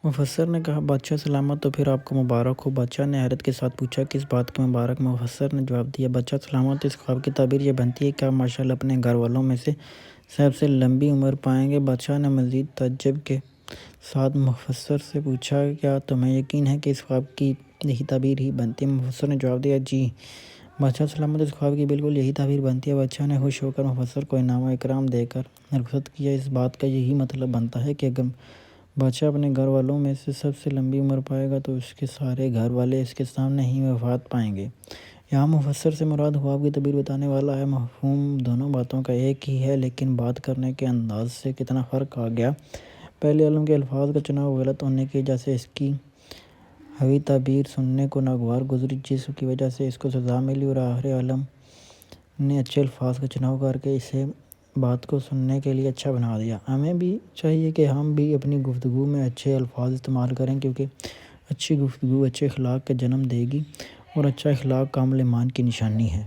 مفسر نے کہا بادشاہ سلامت تو پھر آپ کو مبارک ہو۔ بادشاہ نے حیرت کے ساتھ پوچھا کس بات کی مبارک؟ مفسر نے جواب دیا بادشاہ سلامت اس خواب کی تعبیر یہ بنتی ہے کہ آپ ماشاءاللہ اپنے گھر والوں میں سے سب سے لمبی عمر پائیں گے۔ بادشاہ نے مزید تعجب کے ساتھ مفسر سے پوچھا کیا تمہیں یقین ہے کہ اس خواب کی یہی تعبیر ہی بنتی ہے؟ مفسر نے جواب دیا جی بادشاہ سلامت اس خواب کی بالکل یہی تعبیر بنتی ہے۔ بادشاہ نے خوش ہو کر مفسر کو انعام و اکرام دے کر رخصت کیا۔ اس بات کا یہی مطلب بنتا ہے کہ اگر بادشاہ اپنے گھر والوں میں سے سب سے لمبی عمر پائے گا تو اس کے سارے گھر والے اس کے سامنے ہی وفات پائیں گے۔ یہاں مفسر سے مراد خواب کی تعبیر بتانے والا ہے۔ مفہوم دونوں باتوں کا ایک ہی ہے لیکن بات کرنے کے انداز سے کتنا فرق آ گیا۔ پہلے عالم کے الفاظ کا چناؤ غلط ہونے کی وجہ سے اس کی حوی تعبیر سننے کو ناگوار گزری جس کی وجہ سے اس کو سزا ملی، اور آخر عالم نے اچھے الفاظ کا چناؤ کر کے اسے بات کو سننے کے لیے اچھا بنا دیا۔ ہمیں بھی چاہیے کہ ہم بھی اپنی گفتگو میں اچھے الفاظ استعمال کریں کیونکہ اچھی گفتگو اچھے اخلاق کا جنم دے گی اور اچھا اخلاق کامل ایمان کی نشانی ہے۔